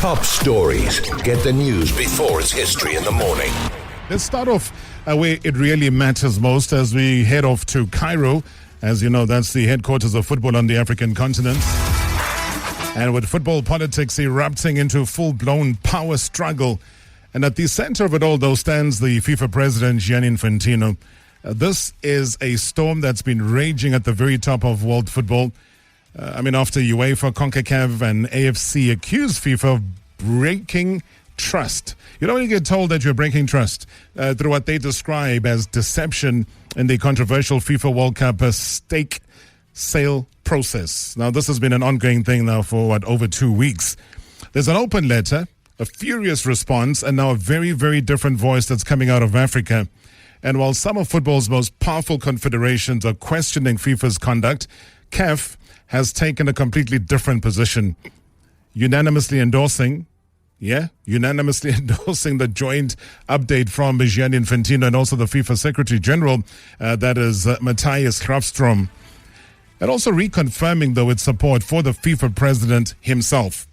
top stories. Get the news before it's history in the morning. Let's start off where it really matters most as we head off to Cairo. As you know, that's the headquarters of football on the African continent. And with football politics erupting into full-blown power struggle. And at the center of it all, though, stands the FIFA President Gianni Infantino. This is a storm that's been raging at the very top of world football. After UEFA, CONCACAF and AFC accused FIFA of breaking trust. You know when you get told that you're breaking trust through what they describe as deception in the controversial FIFA World Cup stake sale process. Now, this has been an ongoing thing now for, over 2 weeks. There's an open letter, a furious response, and now a very, very different voice that's coming out of Africa. And while some of football's most powerful confederations are questioning FIFA's conduct, CAF has taken a completely different position, unanimously endorsing the joint update from Gianni Infantino and also the FIFA Secretary General, that is Matthias Grafstrom, and also reconfirming, though, its support for the FIFA president himself.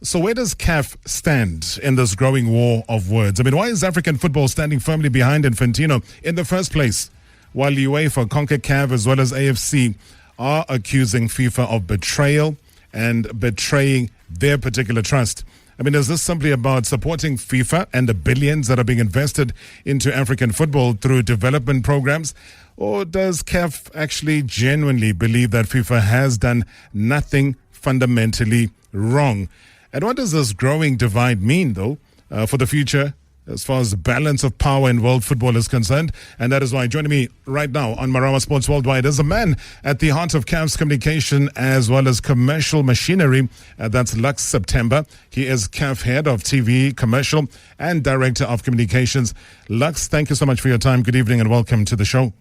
So where does CAF stand in this growing war of words? Why is African football standing firmly behind Infantino in the first place, while UEFA, CONCACAF, as well as AFC are accusing FIFA of betrayal and betraying their particular trust? Is this simply about supporting FIFA and the billions that are being invested into African football through development programs? Or does CAF actually genuinely believe that FIFA has done nothing fundamentally wrong? And what does this growing divide mean, though, for the future as far as the balance of power in world football is concerned? And that is why joining me right now on Marawa Sports Worldwide is a man at the heart of CAF's communication as well as commercial machinery. That's Lux September. He is CAF head of TV, commercial, and director of communications. Lux, thank you so much for your time. Good evening and welcome to the show.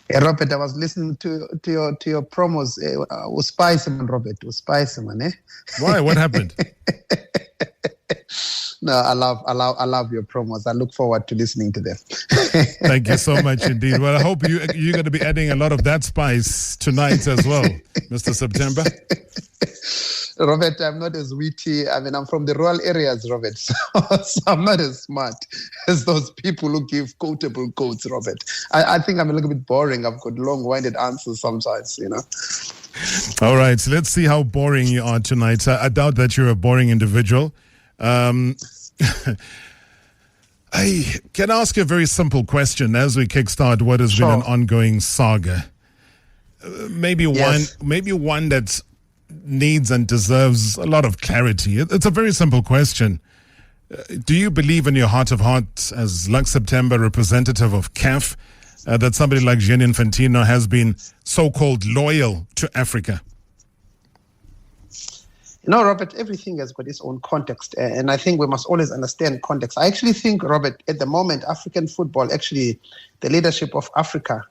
Hey, Robert, I was listening to your promos. It was spicy, man, Robert. It was spicy, man. Eh? Why? What happened? No, I love your promos. I look forward to listening to them. Thank you so much indeed. Well, I hope you're going to be adding a lot of that spice tonight as well, Mr. September. Robert, I'm not as witty. I'm from the rural areas, Robert, so I'm not as smart as those people who give quotable quotes, Robert. I think I'm a little bit boring. I've got long-winded answers sometimes, All right, so let's see how boring you are tonight. I doubt that you're a boring individual. I can ask you a very simple question as we kickstart what has been an ongoing saga. Maybe one that needs and deserves a lot of clarity. It's a very simple question. Do you believe in your heart of hearts, as Lux September representative of CAF, that somebody like Gianni Infantino has been so-called loyal to Africa? No, Robert, everything has got its own context, and I think we must always understand context. I actually think, Robert, at the moment, African football, actually, the leadership of Africa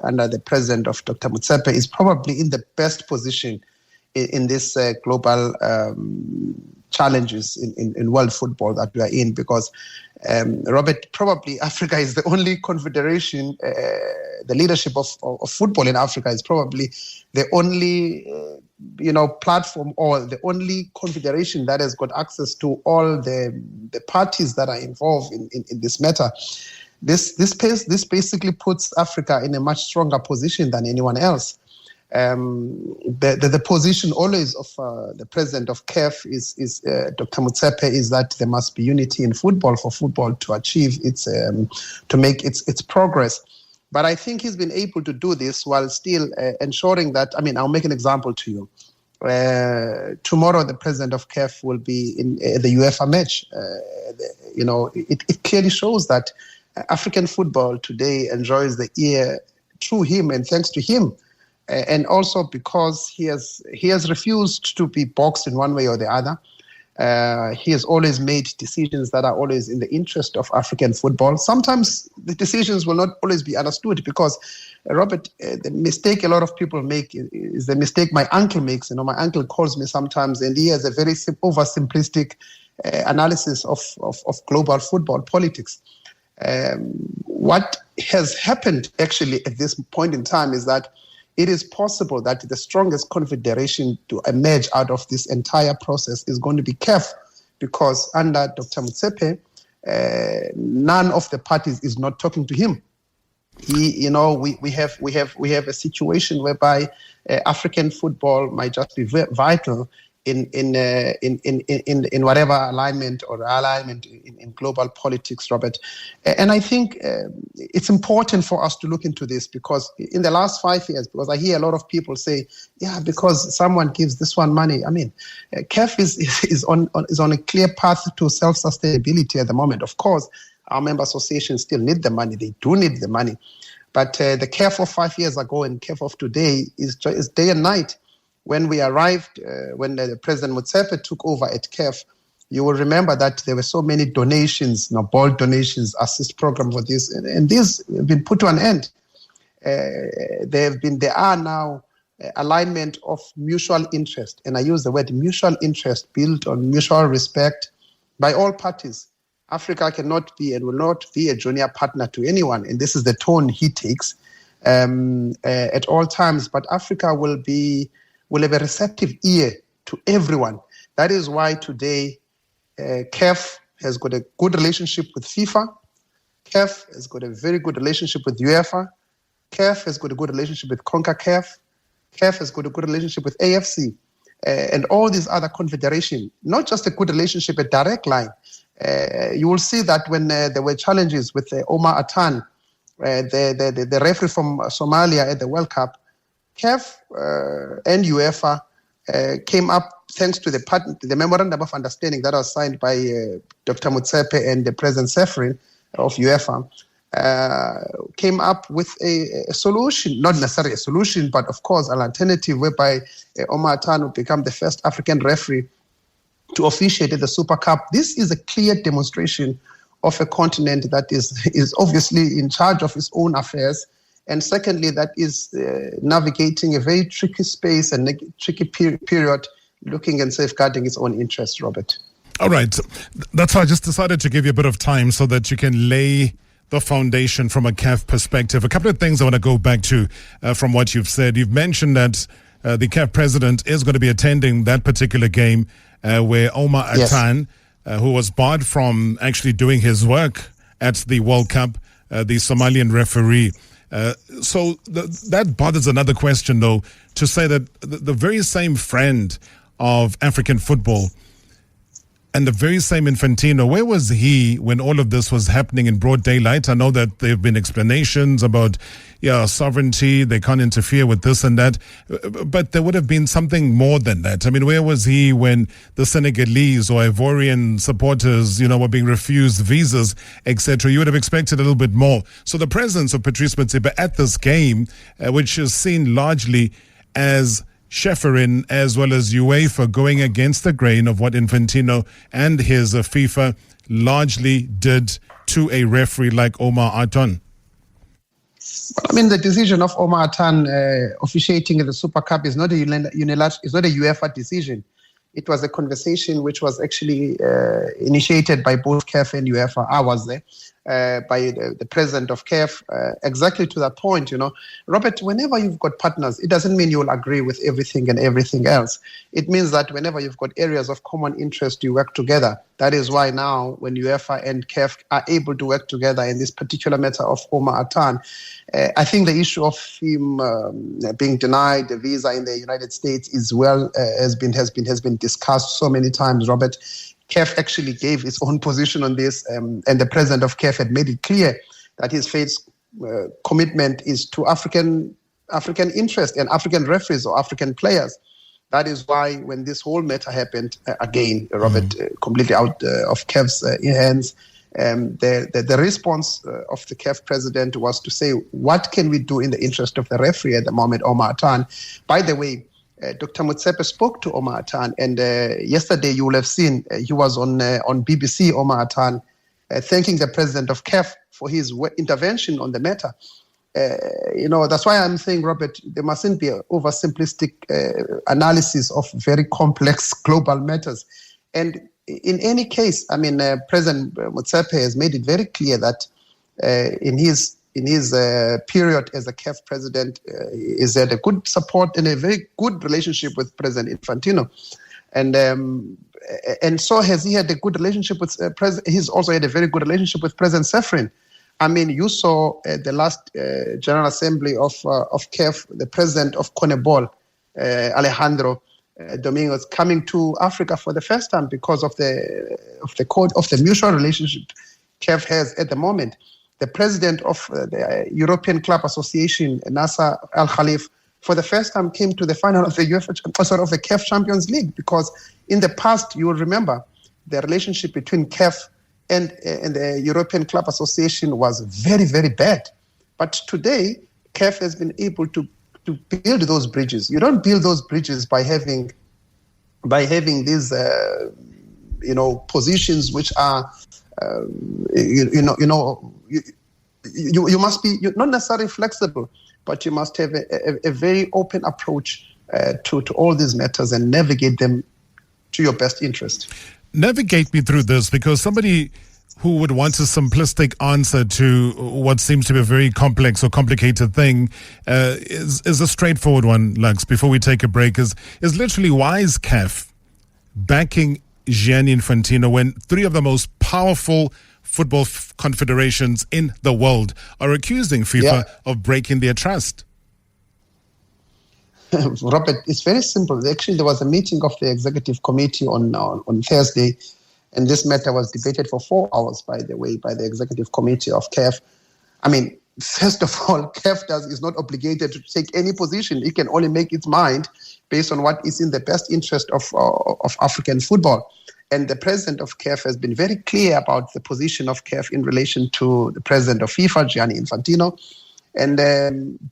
under the president of Dr. Motsepe is probably in the best position in this global challenges in world football that we are in, because, Robert, probably Africa is the only confederation, the leadership of football in Africa is probably the only platform or the only confederation that has got access to all the parties that are involved in this matter. This basically puts Africa in a much stronger position than anyone else. The position always of the president of CAF is Dr. Motsepe is that there must be unity in football for football to achieve to make its progress. But I think he's been able to do this while still ensuring that, I'll make an example to you. Tomorrow, the president of CAF will be in the UEFA match. It clearly shows that African football today enjoys the ear through him and thanks to him. And also because he has refused to be boxed in one way or the other. He has always made decisions that are always in the interest of African football. Sometimes the decisions will not always be understood because, Robert, the mistake a lot of people make is the mistake my uncle makes. My uncle calls me sometimes, and he has a very oversimplistic analysis of global football politics. What has happened actually at this point in time is that it is possible that the strongest confederation to emerge out of this entire process is going to be CAF, because under Dr. Motsepe, none of the parties is not talking to him. We have a situation whereby African football might just be vital in whatever alignment in global politics, Robert. And I think it's important for us to look into this, because in the last 5 years, because I hear a lot of people say, yeah, because someone gives this one money. I mean, CAF is on a clear path to self-sustainability at the moment. Of course, our member associations still need the money. They do need the money. But the CAF of 5 years ago and CAF of today is day and night. When we arrived, when President Motsepe took over at CAF, you will remember that there were so many donations, bold donations, assist program for this, and these have been put to an end. There are now alignment of mutual interest, and I use the word mutual interest, built on mutual respect by all parties. Africa cannot be and will not be a junior partner to anyone, and this is the tone he takes at all times. But Africa will have a receptive ear to everyone. That is why today CAF has got a good relationship with FIFA. CAF has got a very good relationship with UEFA. CAF has got a good relationship with CONCACAF. CAF has got a good relationship with AFC and all these other confederations. Not just a good relationship, a direct line. You will see that when there were challenges with Omar Atan, the referee from Somalia at the World Cup, CAF and UEFA came up, thanks to the memorandum of understanding that was signed by Dr. Motsepe and the President Sefrin of UEFA, came up with a solution, not necessarily a solution, but of course an alternative whereby Omar Atan would become the first African referee to officiate at the Super Cup. This is a clear demonstration of a continent that is obviously in charge of its own affairs, and secondly, that is navigating a very tricky space and tricky period, looking and safeguarding its own interests, Robert. All right. That's why I just decided to give you a bit of time so that you can lay the foundation from a CAF perspective. A couple of things I want to go back to from what you've said. You've mentioned that the CAF president is going to be attending that particular game where Omar Atan, who was barred from actually doing his work at the World Cup, the Somalian referee. So that bothers another question, though, to say that the very same friend of African football and the very same Infantino, where was he when all of this was happening in broad daylight? I know that there have been explanations about, sovereignty, they can't interfere with this and that, but there would have been something more than that. I mean, where was he when the Senegalese or Ivorian supporters, were being refused visas, etc.? You would have expected a little bit more. So the presence of Patrice Motsepe at this game, which is seen largely as Schäferin as well as UEFA going against the grain of what Infantino and his FIFA largely did to a referee like Omar Atan. I mean, the decision of Omar Atan officiating in the Super Cup is not a UEFA decision. It was a conversation which was actually initiated by both CAF and UEFA. I was there. By the president of CAF, exactly to that point, Robert, whenever you've got partners, it doesn't mean you'll agree with everything and everything else. It means that whenever you've got areas of common interest, you work together. That is why now when UEFA and CAF are able to work together in this particular matter of Omar Atan, I think the issue of him being denied the visa in the United States has been discussed so many times, Robert. CAF actually gave its own position on this, and the president of CAF had made it clear that his faith's commitment is to African interest and African referees or African players. That is why when this whole matter happened, again, Robert, completely out of CAF's hands, the response of the CAF president was to say, what can we do in the interest of the referee at the moment, Omar Atan? By the way, Dr. Motsepe spoke to Omar Atan, and yesterday you will have seen he was on BBC, Omar Atan, thanking the president of CAF for his intervention on the matter. That's why I'm saying, Robert, there mustn't be an oversimplistic analysis of very complex global matters. And in any case, I mean, President Motsepe has made it very clear that in his in his period as a CAF president, is had a good support and a very good relationship with President Infantino, and so has he had a good relationship with he's also had a very good relationship with President Sefrin. I mean, you saw at the last General Assembly of CAF, the president of CONMEBOL, Alejandro Domingos, coming to Africa for the first time because of the mutual relationship CAF has at the moment. The president of the European Club Association, Nasser Al Khalif, for the first time came to the final of the of the CAF Champions League, because in the past, you will remember, the relationship between CAF and the European Club Association was very, very bad. But today, CAF has been able to build those bridges. You don't build those bridges by having these positions which are you must be, you're not necessarily flexible, but you must have a very open approach to all these matters and navigate them to your best interest. Navigate me through this, because somebody who would want a simplistic answer to what seems to be a very complex or complicated thing is a straightforward one, Lux, before we take a break, is literally, why is CAF backing Gianni Infantino when three of the most powerful football confederations in the world are accusing FIFA of breaking their trust? Robert, it's very simple. Actually, there was a meeting of the executive committee on Thursday, and this matter was debated for 4 hours, by the way, by the executive committee of CAF. I mean, first of all, CAF is not obligated to take any position. It can only make its mind based on what is in the best interest of African football. And the president of CAF has been very clear about the position of CAF in relation to the president of FIFA, Gianni Infantino. And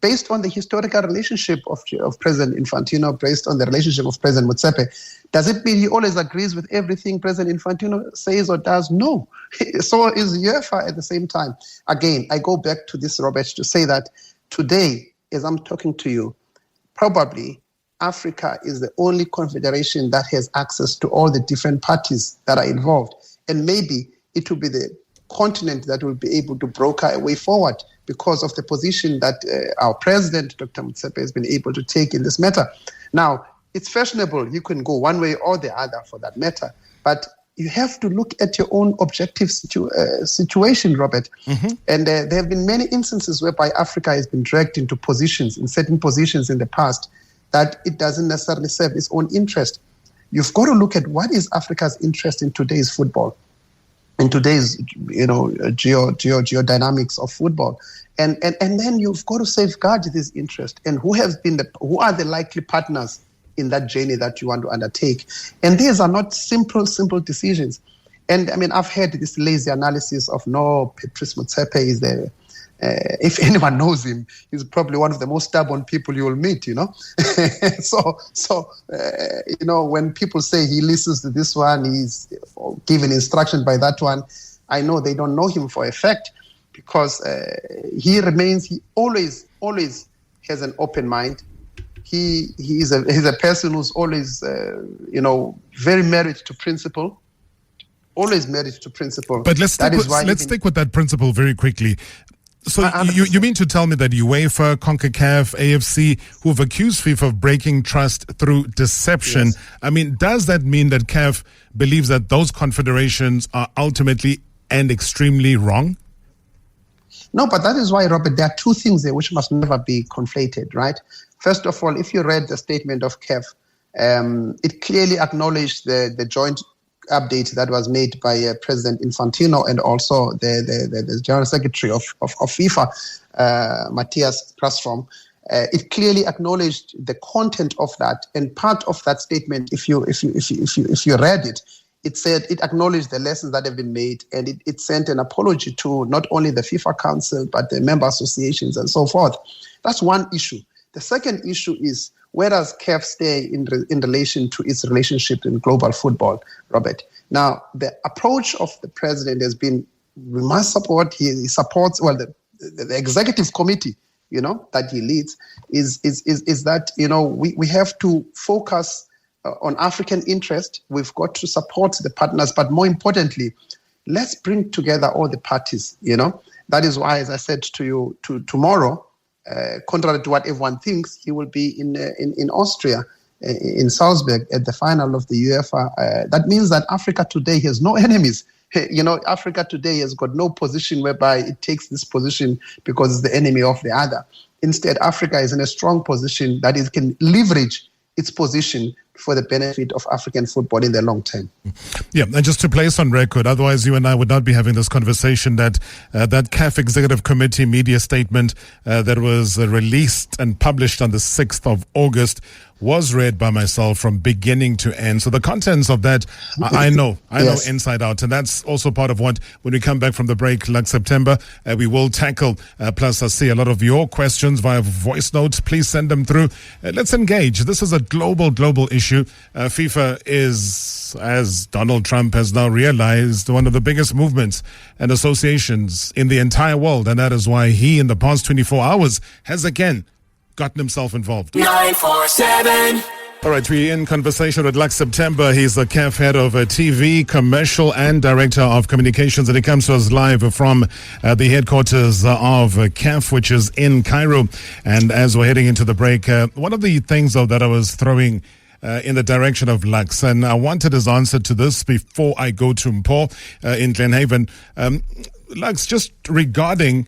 based on the historical relationship of President Infantino, based on the relationship of President Motsepe, does it mean he always agrees with everything President Infantino says or does? No. So is UEFA at the same time. Again, I go back to this, Robert, to say that today, as I'm talking to you, probably Africa is the only confederation that has access to all the different parties that are involved. And maybe it will be the continent that will be able to broker a way forward because of the position that our president, Dr. Motsepe, has been able to take in this matter. Now, it's fashionable. You can go one way or the other for that matter. But you have to look at your own objective situation, Robert. Mm-hmm. And there have been many instances whereby Africa has been dragged into positions, in certain positions in the past, that it doesn't necessarily serve its own interest. You've got to look at what is Africa's interest in today's football, in today's geodynamics of football. And then you've got to safeguard this interest. And who are the likely partners in that journey that you want to undertake? And these are not simple decisions. And I mean, I've heard this lazy analysis of, no, Patrice Motsepe is the if anyone knows him, he's probably one of the most stubborn people you will meet, So when people say he listens to this one, he's given instruction by that one, I know they don't know him for a fact, because he always has an open mind. He's a person who's always, very married to principle. Always married to principle. But let's stick with that principle very quickly. So you mean to tell me that UEFA, CONCACAF, AFC, who have accused FIFA of breaking trust through deception, yes. I mean, does that mean that CAF believes that those confederations are ultimately and extremely wrong? No, but that is why, Robert, there are two things there which must never be conflated, right? First of all, if you read the statement of CAF, it clearly acknowledged the joint update that was made by President Infantino and also the General Secretary of FIFA, Matthias Prastrom. It clearly acknowledged the content of that, and part of that statement, if you read it, it said it acknowledged the lessons that have been made, and it sent an apology to not only the FIFA Council but the member associations and so forth. That's one issue. The second issue is, where does CAF stay in relation to its relationship in global football, Robert? Now, the approach of the president has been, we must support, he supports, well, the executive committee, that he leads, is that, we have to focus on African interest. We've got to support the partners, but more importantly, let's bring together all the parties, That is why, as I said to you, tomorrow, contrary to what everyone thinks, he will be in Austria, in Salzburg, at the final of the UEFA. That means that Africa today has no enemies. Africa today has got no position whereby it takes this position because it's the enemy of the other. Instead, Africa is in a strong position that it can leverage its position for the benefit of African football in the long term. Yeah, and just to place on record, otherwise you and I would not be having this conversation, that CAF Executive Committee media statement that was released and published on the 6th of August was read by myself from beginning to end. So the contents of that, I know Yes. inside out. And that's also part of what, when we come back from the break, Lux September, we will tackle. Plus, I see a lot of your questions via voice notes. Please send them through. Let's engage. This is a global issue. FIFA is, as Donald Trump has now realized, one of the biggest movements and associations in the entire world. And that is why he, in the past 24 hours, has again gotten himself involved. 947. All right, we're in conversation with Lux September. He's the CAF head of TV, commercial, and director of communications. And he comes to us live from the headquarters of CAF, which is in Cairo. And as we're heading into the break, one of the things, though, that I was throwing in the direction of Lux, and I wanted his answer to this before I go to Mpo in Glenhaven. Lux, just regarding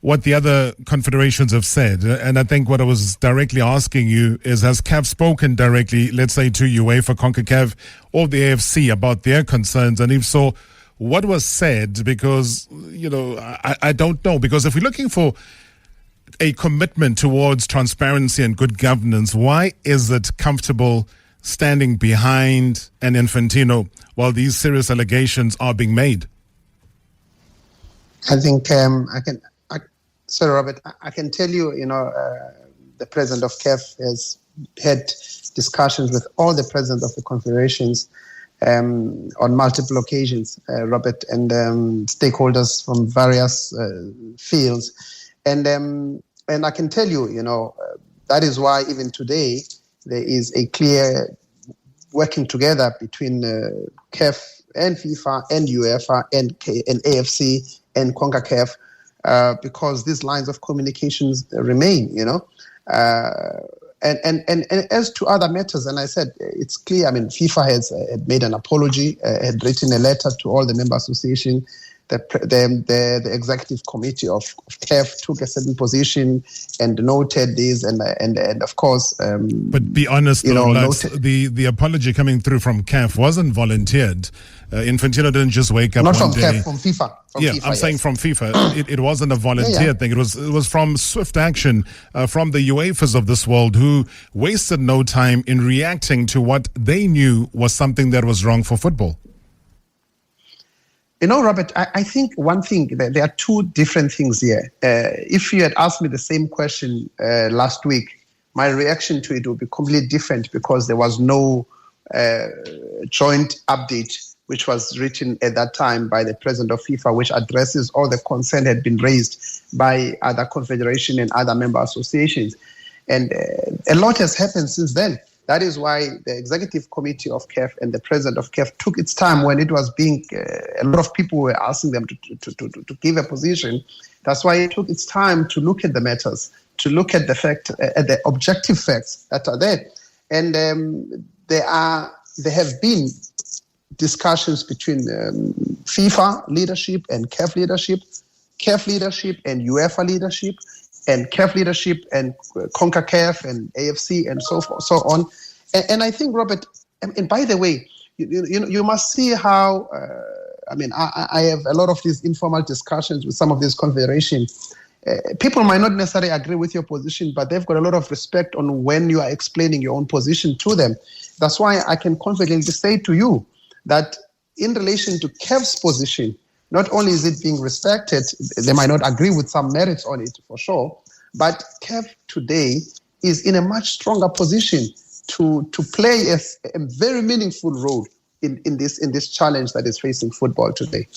what the other confederations have said, and I think what I was directly asking you is, has CAF spoken directly, let's say, to UEFA, CONCACAF, or the AFC about their concerns? And if so, what was said? Because, I don't know. Because if we're looking for a commitment towards transparency and good governance, why is it comfortable standing behind an Infantino while these serious allegations are being made? I think Sorry, Robert, I can tell you, the president of CAF has had discussions with all the presidents of the confederations on multiple occasions, Robert, and stakeholders from various fields. And I can tell you, that is why even today there is a clear working together between CAF and FIFA and UEFA and AFC and CONCACAF, because these lines of communications remain, And as to other matters, and I said, it's clear, FIFA has made an apology, had written a letter to all the member associations. The executive committee of CAF took a certain position and noted this, and of course. But be honest, Lux, the apology coming through from CAF wasn't volunteered. Infantino didn't just wake up not one from day. CAF, from FIFA. I'm saying from FIFA. It wasn't a volunteer thing. It was from swift action from the UEFAs of this world, who wasted no time in reacting to what they knew was something that was wrong for football. Robert, I think one thing, there are two different things here. If you had asked me the same question last week, my reaction to it would be completely different, because there was no joint update which was written at that time by the president of FIFA, which addresses all the concern had been raised by other confederation and other member associations. And a lot has happened since then. That is why the executive committee of CAF and the president of CAF took its time when it was being, a lot of people were asking them to give a position. That's why it took its time to look at the matters, to look at the objective facts that are there. And there have been discussions between FIFA leadership and CAF leadership and UEFA leadership, and CAF leadership and CONCACAF and AFC and so on. And I think, Robert, and by the way, you must see how, I have a lot of these informal discussions with some of these confederations. People might not necessarily agree with your position, but they've got a lot of respect on when you are explaining your own position to them. That's why I can confidently say to you that in relation to CAF's position, not only is it being respected, they might not agree with some merits on it for sure, but CAF today is in a much stronger position to play a very meaningful role in this challenge that is facing football today.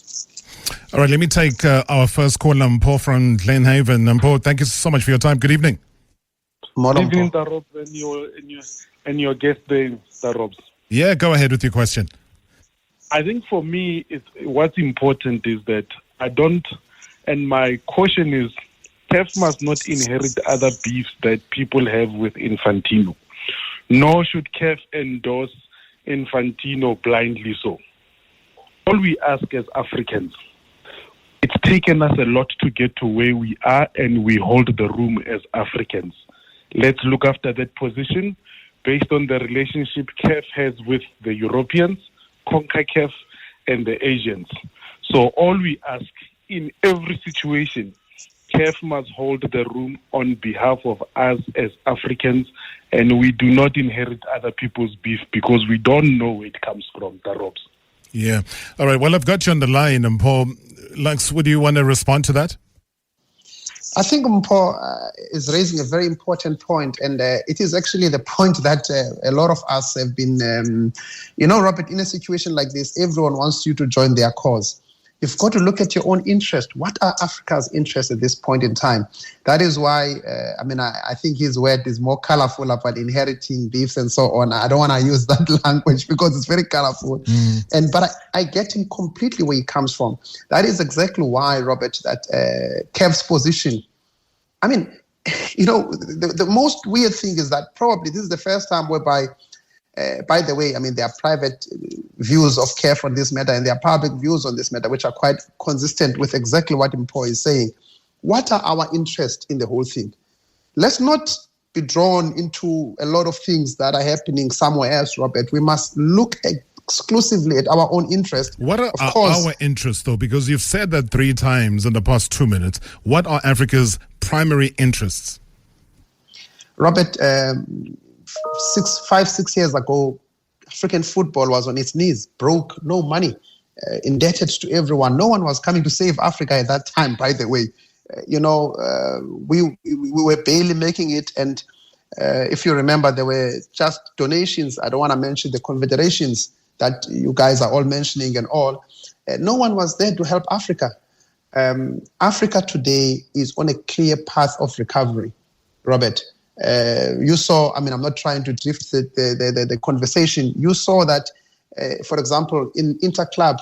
All right, let me take our first call, Mpo from Glenhaven. Mpo, thank you so much for your time. Good evening. Good evening, Darob, and your guest there, Darob. Yeah, go ahead with your question. I think for me, what's important is that I don't And my caution is, CAF must not inherit other beefs that people have with Infantino. Nor should CAF endorse Infantino blindly so. All we ask as Africans, it's taken us a lot to get to where we are, and we hold the room as Africans. Let's look after that position based on the relationship CAF has with the Europeans, CONCACAF, and the Asians. So all we ask, in every situation, CAF must hold the room on behalf of us as Africans, and we do not inherit other people's beef because we don't know where it comes from, the ropes. Yeah. All right. Well, I've got you on the line, Paul. Lux, would you want to respond to that? I think Paul is raising a very important point, and it is actually the point that a lot of us have been, Robert, in a situation like this, everyone wants you to join their cause. You've got to look at your own interest. What are Africa's interests at this point in time? That is why, I think his word is more colorful about inheriting beefs and so on. I don't want to use that language because it's very colorful. But I get him completely where he comes from. That is exactly why, Robert, that CAF's position. The most weird thing is that probably this is the first time whereby, by the way, there are private views of CAF on this matter, and there are public views on this matter, which are quite consistent with exactly what Mpo is saying. What are our interests in the whole thing? Let's not be drawn into a lot of things that are happening somewhere else, Robert. We must look exclusively at our own interest. What are our interests, though? Because you've said that 3 times in the past 2 minutes. What are Africa's primary interests? Robert, 5-6 years ago, African football was on its knees, broke, no money, indebted to everyone. No one was coming to save Africa at that time, by the way. We were barely making it. And if you remember, there were just donations. I don't want to mention the confederations that you guys are all mentioning and all. No one was there to help Africa. Africa today is on a clear path of recovery, Robert. You saw, I'm not trying to drift the conversation. You saw that, for example, in interclub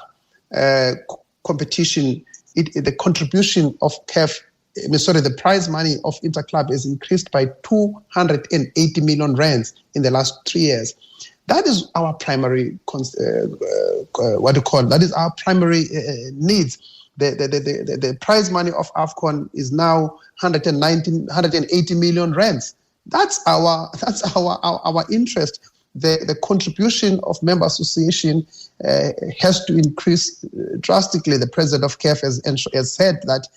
competition, the contribution of CAF, the prize money of interclub is increased by 280 million rands in the last 3 years. That is our primary, that is our primary needs. The prize money of AFCON is now 180 million rands. That's our interest. The contribution of member association has to increase drastically. The president of CAF has said that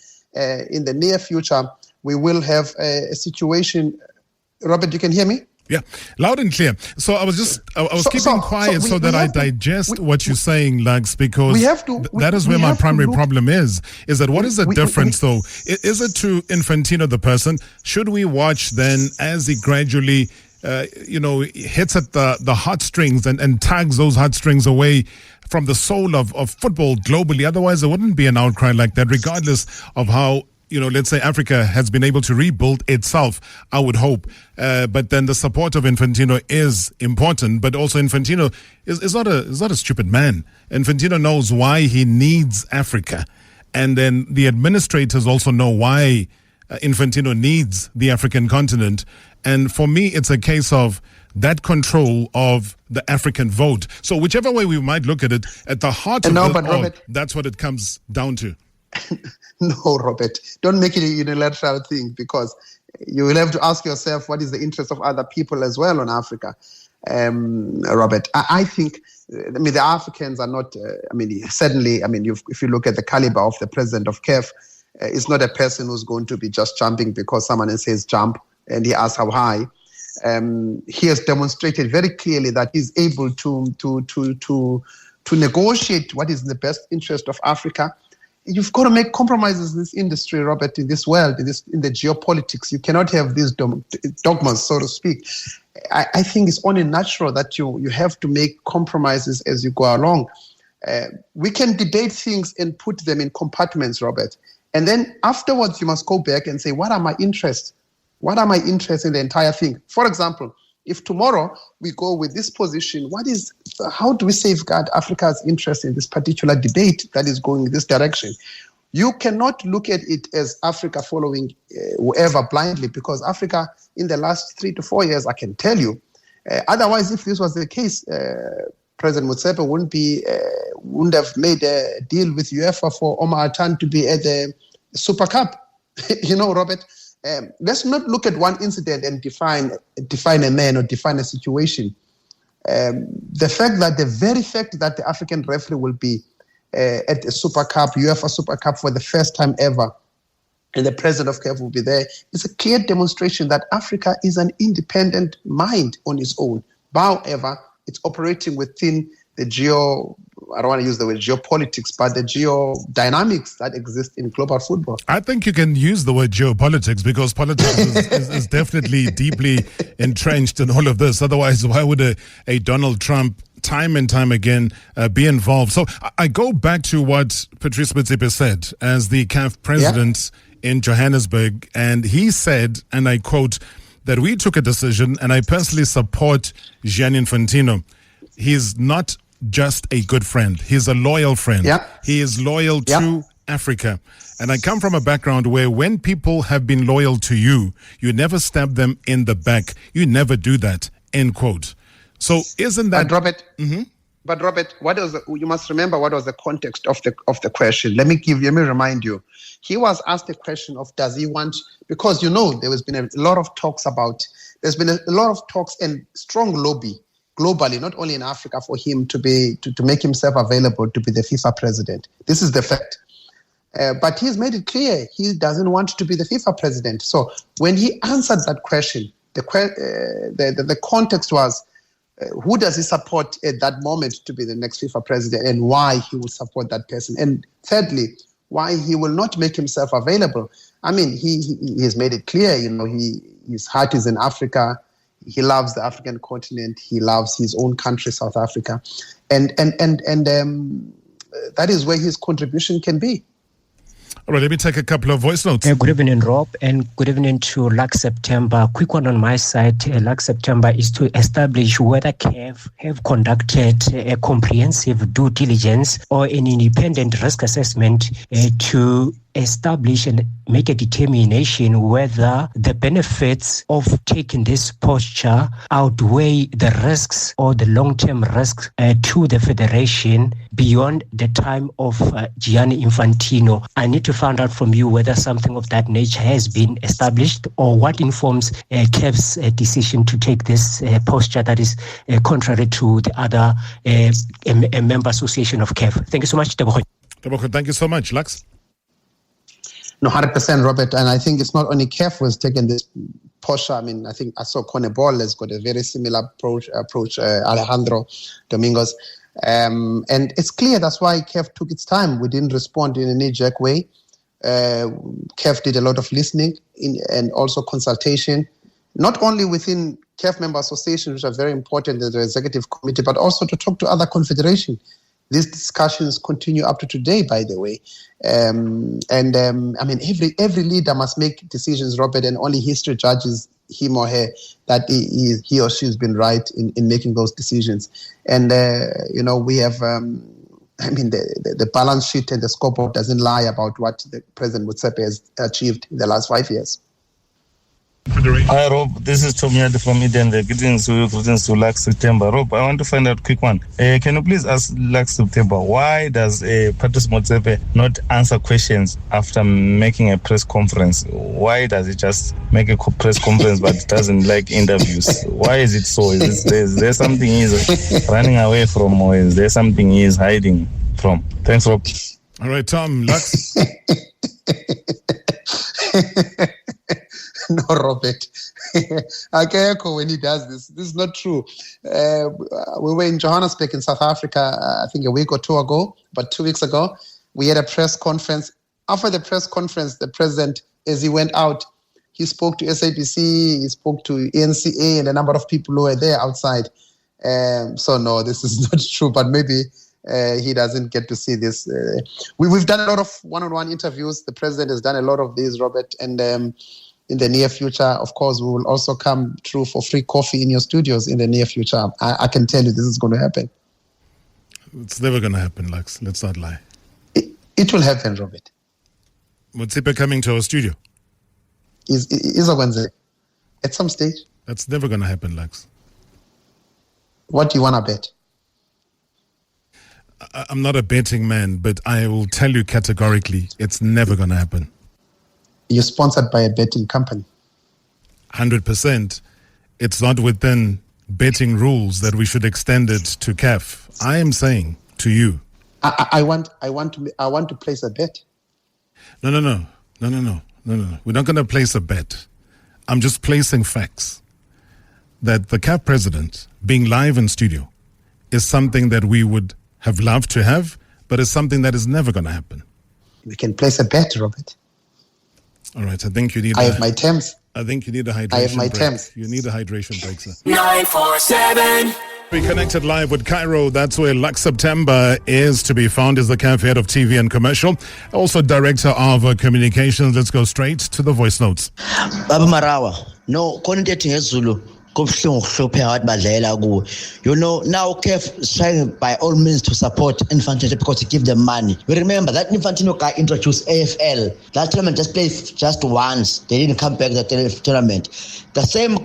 in the near future we will have a situation. Robert, you can hear me? Yeah, loud and clear. So I was keeping quiet so that I digest what you're saying, Lux, because that is where my primary problem is that what is the difference, though? Is it to Infantino, the person? Should we watch then as he gradually, hits at the heartstrings and tags those heartstrings away from the soul of football globally? Otherwise, there wouldn't be an outcry like that, regardless of how, let's say Africa has been able to rebuild itself, I would hope. But then the support of Infantino is important. But also Infantino is not a stupid man. Infantino knows why he needs Africa. And then the administrators also know why Infantino needs the African continent. And for me, it's a case of that control of the African vote. So whichever way we might look at it, at the heart of it all, that's what it comes down to. No, Robert, don't make it a unilateral thing, because you will have to ask yourself what is the interest of other people as well on Africa. Robert, I think, the Africans are not, certainly, if you look at the caliber of the president of CAF, it's not a person who's going to be just jumping because someone says jump and he asks how high. He has demonstrated very clearly that he's able to negotiate what is in the best interest of Africa. You've got to make compromises in this industry, Robert, in this world, in the geopolitics. You cannot have these dogmas, so to speak. I think it's only natural that you have to make compromises as you go along. We can debate things and put them in compartments, Robert. And then afterwards, you must go back and say, what are my interests? What are my interests in the entire thing? For example, if tomorrow we go with this position, how do we safeguard Africa's interest in this particular debate that is going in this direction? You cannot look at it as Africa following whoever blindly, because Africa in the last 3 to 4 years, I can tell you, otherwise, if this was the case, President Motsepe wouldn't have made a deal with UEFA for Omar Atan to be at the Super Cup. Robert, let's not look at one incident and define a man or define a situation. The very fact that the African referee will be at a Super Cup, UEFA Super Cup for the first time ever, and the president of CAF will be there, is a clear demonstration that Africa is an independent mind on its own. However, it's operating within the I don't want to use the word geopolitics, but the geodynamics that exist in global football. I think you can use the word geopolitics, because politics is definitely deeply entrenched in all of this. Otherwise, why would a Donald Trump time and time again be involved? So I go back to what Patrice Motsepe said as the CAF president in Johannesburg, and he said, and I quote, that we took a decision, and I personally support Gianni Infantino. He's not just a good friend. He's a loyal friend. Yeah. He is loyal to Africa. And I come from a background where when people have been loyal to you, you never stab them in the back. You never do that, end quote. So isn't that... But Robert, you must remember what was the context of the question. Let me remind you. He was asked the question of, does he want, because there has been a lot of talks and strong lobby globally, not only in Africa, for him to make himself available to be the FIFA president. This is the fact. But he's made it clear he doesn't want to be the FIFA president. So when he answered that question, the context was, who does he support at that moment to be the next FIFA president, and why he would support that person? And thirdly, why he will not make himself available. I mean, he has made it clear, his heart is in Africa. He loves the African continent. He loves his own country, South Africa. And that is where his contribution can be. All right, let me take a couple of voice notes. Good evening, Rob, and good evening to Lux September. Quick one on my side. Lux September is to establish whether CAF have conducted a comprehensive due diligence or an independent risk assessment to establish and make a determination whether the benefits of taking this posture outweigh the risks or the long-term risks to the federation beyond the time of Gianni Infantino. I need to find out from you whether something of that nature has been established, or what informs CAF's decision to take this posture that is contrary to the other member association of CAF. Thank you so much, Tebogo. Thank you so much. Lux? No, 100%, Robert. And I think it's not only CAF who has taken this posture. I mean, I think I saw Conebol has got a very similar approach, Alejandro Domingos. And it's clear that's why CAF took its time. We didn't respond in a knee-jerk way. CAF did a lot of listening and also consultation, not only within CAF member associations, which are very important in the executive committee, but also to talk to other confederations. These discussions continue up to today, by the way. I mean, every leader must make decisions, Robert, and only history judges him or her that he or she has been right in making those decisions. And, we have, the balance sheet and the scoreboard doesn't lie about what the President Motsepe has achieved in the last 5 years. Hi, Rob. This is Tomiade from Eden. Greetings to Lux September. Rob, I want to find out a quick one. Can you please ask Lux September, why does Patrice Motsepe not answer questions after making a press conference? Why does he just make a press conference but doesn't like interviews? Why is it so? Is there something he's running away from, or is there something he's hiding from? Thanks, Rob. All right, Tom, Lux. No, Robert. I can echo when he does this. This is not true. We were in Johannesburg in South Africa, I think a week or two ago, but 2 weeks ago. We had a press conference. After the press conference, the president, as he went out, he spoke to SABC, he spoke to NCA and a number of people who were there outside. So no, this is not true, but maybe he doesn't get to see this. We've done a lot of one-on-one interviews. The president has done a lot of these, Robert, and in the near future, of course, we will also come through for free coffee in your studios in the near future. I can tell you this is going to happen. It's never going to happen, Lux. Let's not lie. It will happen, Robert. Motsepe coming to our studio. Is at some stage. That's never going to happen, Lux. What do you want to bet? I'm not a betting man, but I will tell you categorically, it's never going to happen. You're sponsored by a betting company. 100%. It's not within betting rules that we should extend it to CAF. I am saying to you. I want to place a bet. No. We're not going to place a bet. I'm just placing facts. That the CAF president being live in studio is something that we would have loved to have, but it's something that is never going to happen. We can place a bet, Robert. All right, I think you need. I have my terms. I think you need a hydration. I have my break. terms. You need a hydration break, sir. 947. We connected live with Cairo. That's where Lux September is to be found. Is the CAF head of TV and commercial, also director of communications. Let's go straight to the voice notes. Baba Marawa, no, kontethi Zulu. You know, now CAF is trying by all means to support Infantino because to give them money. We remember that Infantino guy introduced AFL. That tournament just played just once. They didn't come back to the tournament. The same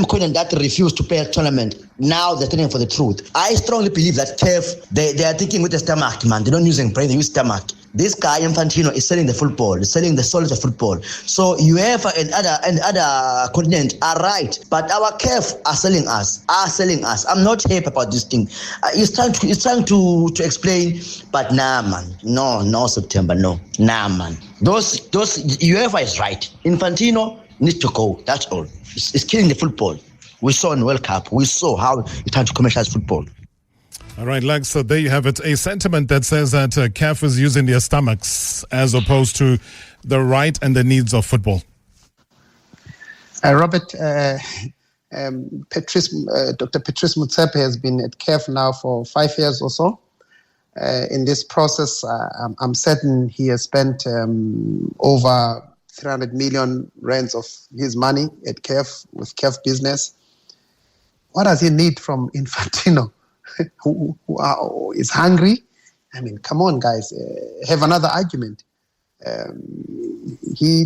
continent that refused to play a tournament. Now they're telling for the truth. I strongly believe that CAF, they are thinking with the stomach, man. They're not using brain, they use stomach. This guy Infantino is selling the football, is selling the soul of the football. So UEFA and other continents are right, but our CAF are selling us. I'm not happy about this thing. He's trying to explain, but nah, man, no September, no, nah, man. Those UEFA is right. Infantino needs to go. That's all. It's killing the football. We saw in the World Cup. We saw how it's trying to commercialize football. All right, Lux, so there you have it. A sentiment that says that CAF is using their stomachs as opposed to the right and the needs of football. Robert, Dr. Patrice Motsepe has been at CAF now for 5 years or so. In this process, I'm certain he has spent over 300 million rands of his money at CAF with CAF business. What does he need from Infantino? who is hungry? I mean, come on, guys, have another argument.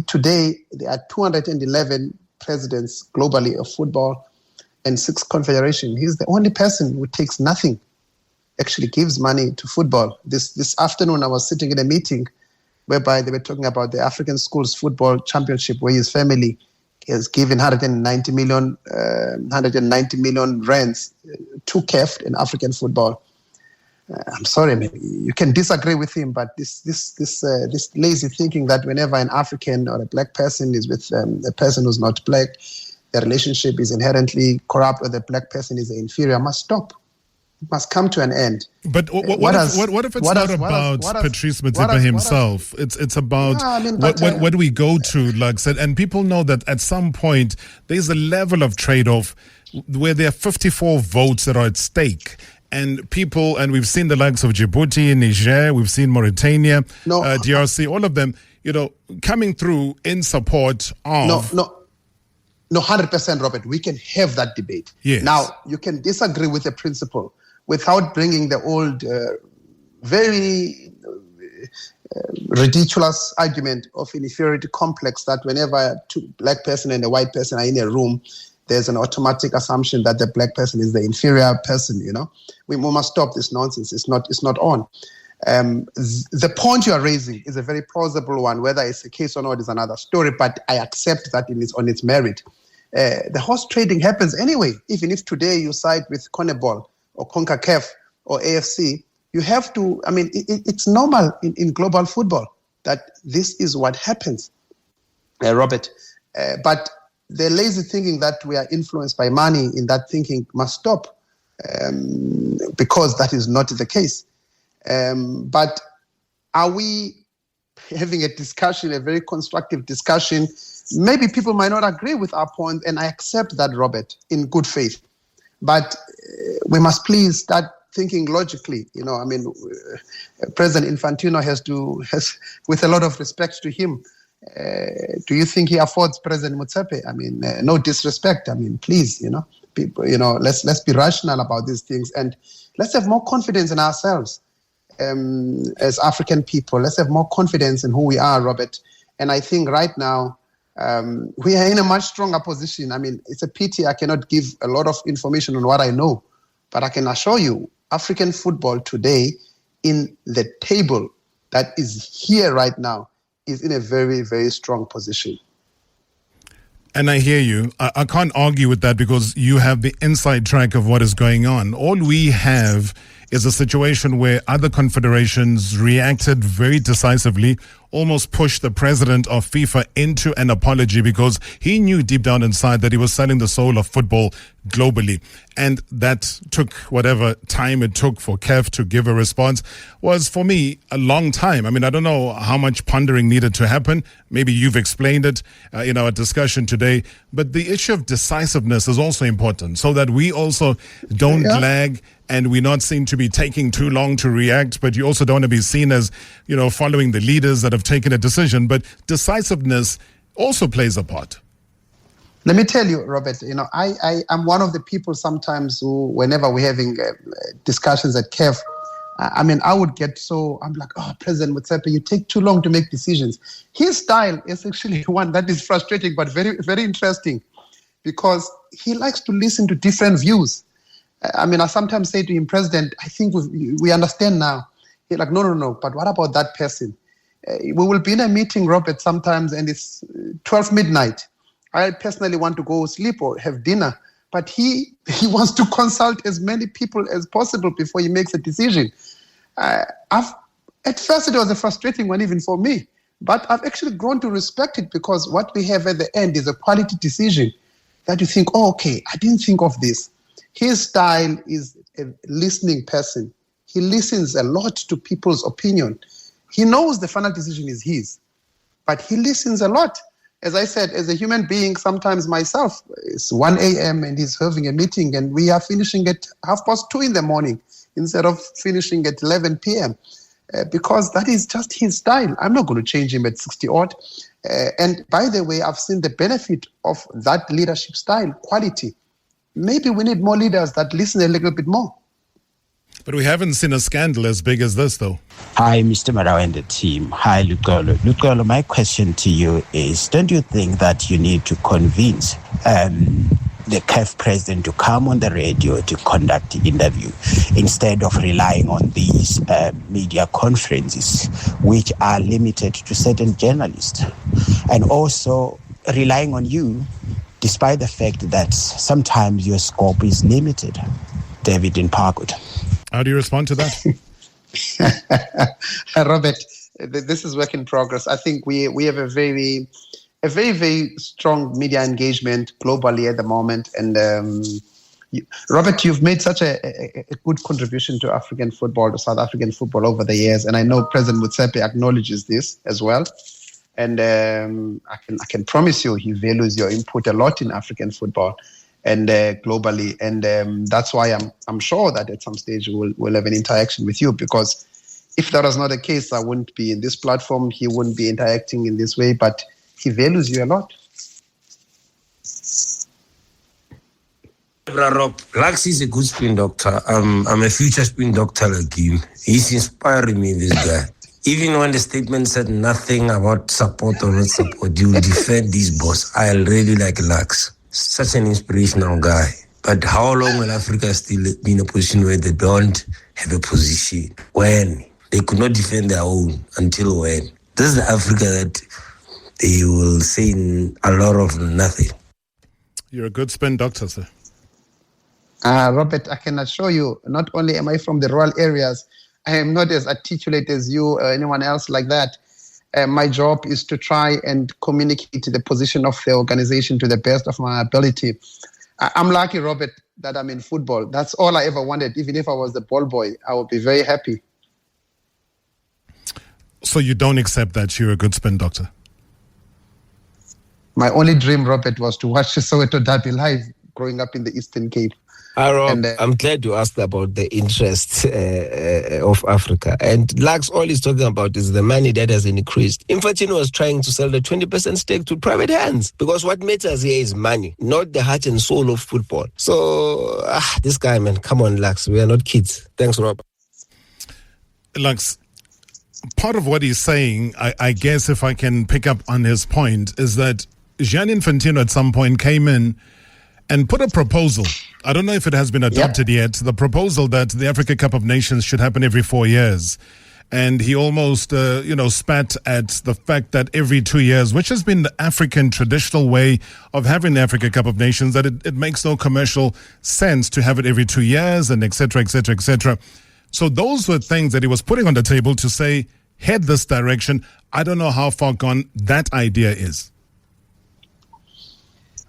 Today, there are 211 presidents globally of football and 6 confederations. He's the only person who takes nothing, actually gives money to football. This afternoon, I was sitting in a meeting whereby they were talking about the African Schools Football Championship, where his family has given 190 million rands to CAF in African football. I'm sorry, man. You can disagree with him, but this lazy thinking that whenever an African or a black person is with a person who's not black, the relationship is inherently corrupt, or the black person is inferior, must stop. It must come to an end. But what if it's not about Patrice Motsepe himself? It's about what we go to, Lux, and people know that at some point there's a level of trade-off where there are 54 votes that are at stake. And we've seen the likes of Djibouti, Niger, we've seen Mauritania, DRC, all of them, coming through in support of... No, 100%, Robert. We can have that debate. Yes. Now, you can disagree with the principle without bringing the old, very ridiculous argument of inferiority complex that whenever a black person and a white person are in a room, there's an automatic assumption that the black person is the inferior person. We must stop this nonsense. It's not on. The point you are raising is a very plausible one. Whether it's a case or not is another story, but I accept that it is on its merit. The horse trading happens anyway. Even if today you side with CONMEBOL or CONCACAF or AFC, you have to, it's normal in global football that this is what happens, Robert. But the lazy thinking that we are influenced by money in that thinking must stop, because that is not the case. But are we having a discussion, a very constructive discussion? Maybe people might not agree with our point, and I accept that, Robert, in good faith. But we must please start thinking logically. President Infantino has, with a lot of respect to him, do you think he affords President Motsepe? No disrespect. Please, people, let's be rational about these things, and let's have more confidence in ourselves. As African people, let's have more confidence in who we are, Robert. And I think right now, we are in a much stronger position. I mean, it's a pity I cannot give a lot of information on what I know, but I can assure you, African football today in the table that is here right now is in a very, very strong position. And I hear you. I can't argue with that because you have the inside track of what is going on. All we have is a situation where other confederations reacted very decisively, almost pushed the president of FIFA into an apology because he knew deep down inside that he was selling the soul of football globally. And that took whatever time it took for CAF to give a response was, for me, a long time. I mean, I don't know how much pondering needed to happen. Maybe you've explained it in our discussion today. But the issue of decisiveness is also important so that we also don't lag and we not seem to be taking too long to react, but you also don't want to be seen as, following the leaders that have taken a decision. But decisiveness also plays a part. Let me tell you, Robert, I'm one of the people sometimes who, whenever we're having discussions at CAF, I would get I'm like, oh, President Motsepe, you take too long to make decisions. His style is actually one that is frustrating, but very, very interesting because he likes to listen to different views. I sometimes say to him, President, I think we understand now. He's like, no, but what about that person? We will be in a meeting, Robert, sometimes, and it's 12 midnight. I personally want to go sleep or have dinner, but he wants to consult as many people as possible before he makes a decision. At first, it was a frustrating one even for me, but I've actually grown to respect it because what we have at the end is a quality decision that you think, oh, okay, I didn't think of this. His style is a listening person. He listens a lot to people's opinion. He knows the final decision is his, but he listens a lot. As I said, as a human being, sometimes myself, it's 1 a.m. and he's having a meeting and we are finishing at 2:30 in the morning instead of finishing at 11 p.m. Because that is just his style. I'm not going to change him at 60 odd. And by the way, I've seen the benefit of that leadership style, quality. Maybe we need more leaders that listen a little bit more. But we haven't seen a scandal as big as this, though. Hi, Mr. Marawa and the team. Hi, Lukolo. Lukolo, my question to you is, don't you think that you need to convince the CAF president to come on the radio to conduct the interview instead of relying on these media conferences, which are limited to certain journalists, and also relying on you despite the fact that sometimes your scope is limited? David in Parkwood. How do you respond to that? Robert, this is work in progress. I think we have a very, very strong media engagement globally at the moment. And Robert, you've made such a good contribution to African football, to South African football over the years. And I know President Motsepe acknowledges this as well. And I can promise you he values your input a lot in African football and globally. And that's why I'm sure that at some stage we'll have an interaction with you, because if that was not the case, I wouldn't be in this platform. He wouldn't be interacting in this way, but he values you a lot. Rob, Lux is a good spin doctor. I'm a future spin doctor like him. He's inspiring me, this guy. Even when the statement said nothing about support or not support, you will defend this boss. I really like Lux. Such an inspirational guy. But how long will Africa still be in a position where they don't have a position? When? They could not defend their own. Until when? This is the Africa that they will say a lot of nothing. You're a good spin doctor, sir. Robert, I can assure you, not only am I from the rural areas, I am not as articulate as you or anyone else like that. My job is to try and communicate the position of the organization to the best of my ability. I'm lucky, Robert, that I'm in football. That's all I ever wanted. Even if I was the ball boy, I would be very happy. So you don't accept that you're a good spin doctor? My only dream, Robert, was to watch the Soweto Derby live growing up in the Eastern Cape. Rob, I'm glad you asked about the interests of Africa. And Lux, all he's talking about is the money that has increased. Infantino was trying to sell the 20% stake to private hands, because what matters here is money, not the heart and soul of football. So, this guy, man, come on, Lux, we are not kids. Thanks, Rob. Lux, part of what he's saying, I guess if I can pick up on his point, is that Gianni Infantino at some point came in and put a proposal. I don't know if it has been adopted yet. The proposal that the Africa Cup of Nations should happen every 4 years. And he almost, spat at the fact that every 2 years, which has been the African traditional way of having the Africa Cup of Nations, that it makes no commercial sense to have it every 2 years and et cetera, et cetera, et cetera. So those were things that he was putting on the table to say, head this direction. I don't know how far gone that idea is.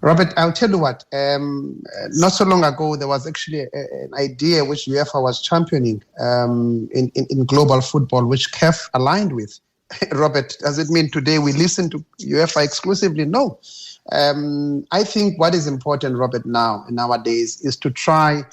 Robert, I'll tell you what, not so long ago, there was actually an idea which UEFA was championing in global football, which CAF aligned with. Robert, does it mean today we listen to UEFA exclusively? No. I think what is important, Robert, nowadays is to try,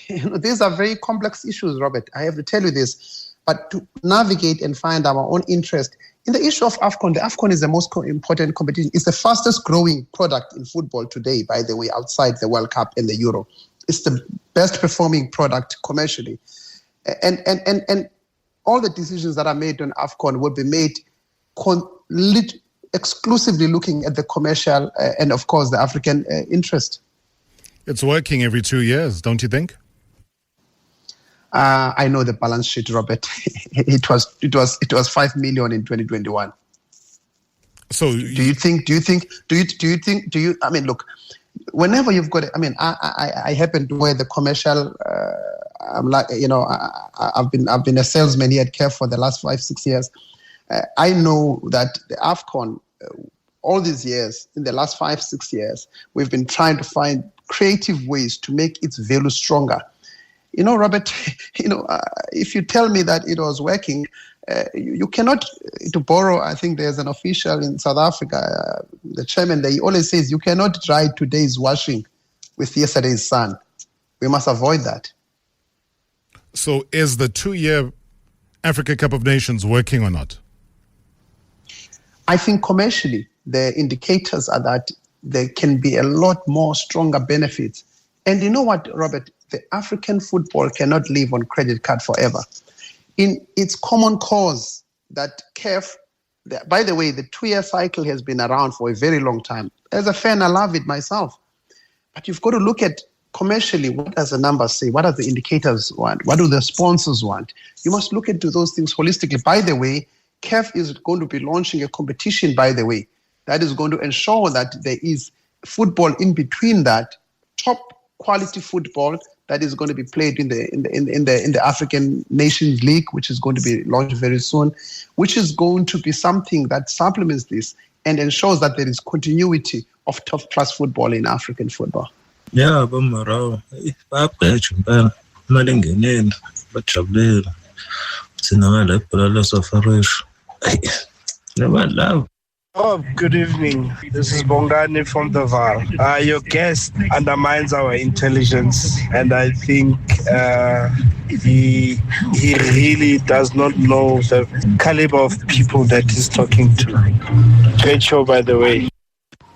these are very complex issues, Robert. I have to tell you this, but to navigate and find our own interest. In the issue of AFCON, the AFCON is the most important competition. It's the fastest growing product in football today, by the way, outside the World Cup and the Euro. It's the best performing product commercially. And all the decisions that are made on AFCON will be made exclusively looking at the commercial and, of course, the African interest. It's working every 2 years, don't you think? I know the balance sheet, Robert. It was 5 million in 2021. So I mean, look, whenever you've got, I happen to wear the commercial. I've been a salesman here at CAF for the last 5-6 years. I know that the AFCON, all these years, in the last 5-6 years, we've been trying to find creative ways to make its value stronger. Robert, if you tell me that it was working, you cannot, to borrow, I think there's an official in South Africa, the chairman, he always says, you cannot dry today's washing with yesterday's sun. We must avoid that. So is the 2-year Africa Cup of Nations working or not? I think commercially, the indicators are that there can be a lot more stronger benefits. And you know what, Robert? The African football cannot live on credit card forever. In its common cause that CAF, by the way, the 2-year cycle has been around for a very long time. As a fan, I love it myself. But you've got to look at commercially, what does the numbers say? What do the indicators want? What do the sponsors want? You must look into those things holistically. By the way, CAF is going to be launching a competition, by the way, that is going to ensure that there is football in between that, top quality football that is going to be played in the African Nations League, which is going to be launched very soon, which is going to be something that supplements this and ensures that there is continuity of top-class football in African football. Yeah, but Marawa, Oh, good evening. This is Bongani from the VAR. Your guest undermines our intelligence, and I think he really does not know the caliber of people that he's talking to. Great show, by the way.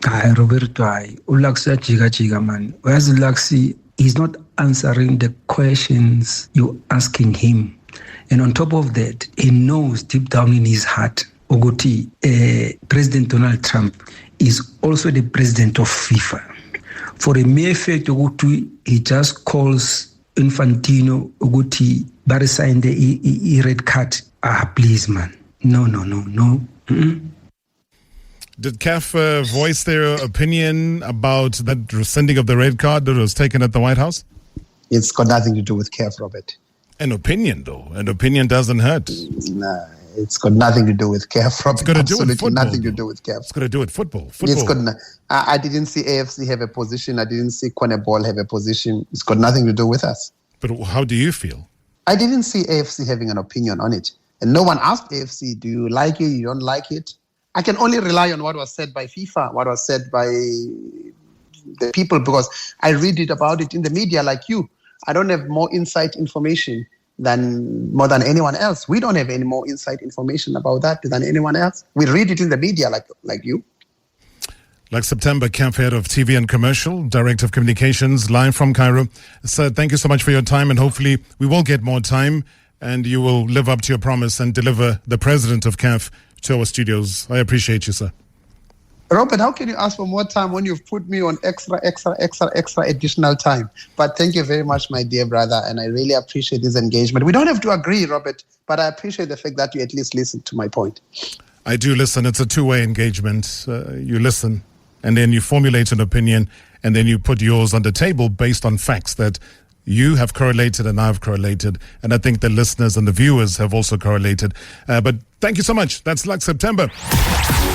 Hi, Roberto. Ulaxi chiga man. Whereas Ulaxi, he's not answering the questions you're asking him. And on top of that, he knows deep down in his heart Ogoti, President Donald Trump is also the president of FIFA. For a mere fact, Ogoti, he just calls Infantino, Ogoti, Barry signed the red card. Please, man. No. Mm-mm. Did CAF voice their opinion about that rescinding of the red card that was taken at the White House? It's got nothing to do with CAF, Robert. An opinion, though. An opinion doesn't hurt. Nah. It's got nothing to do with CAF. It's got to do with football. Nothing to do with CAF. It's got to do with football. I didn't see AFC have a position. I didn't see CONMEBOL have a position. It's got nothing to do with us. But how do you feel? I didn't see AFC having an opinion on it. And no one asked AFC, do you like it? You don't like it? I can only rely on what was said by FIFA, what was said by the people, because I read it about it in the media like you. I don't have more inside information more than anyone else. We don't have any more inside information about that than anyone else. We read it in the media like you. Lux September, CAF head of TV and commercial, director of communications, live from Cairo. Sir, thank you so much for your time, and hopefully we will get more time and you will live up to your promise and deliver the president of CAF to our studios. I appreciate you, sir. Robert, how can you ask for more time when you've put me on extra additional time? But thank you very much, my dear brother, and I really appreciate this engagement. We don't have to agree, Robert, but I appreciate the fact that you at least listen to my point. I do listen. It's a two-way engagement. You listen, and then you formulate an opinion, and then you put yours on the table based on facts that you have correlated and I've correlated, and I think the listeners and the viewers have also correlated. But thank you so much. That's Lux September.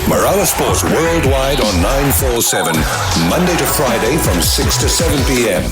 Marawa Sports Worldwide on 947, Monday to Friday from 6 to 7 p.m.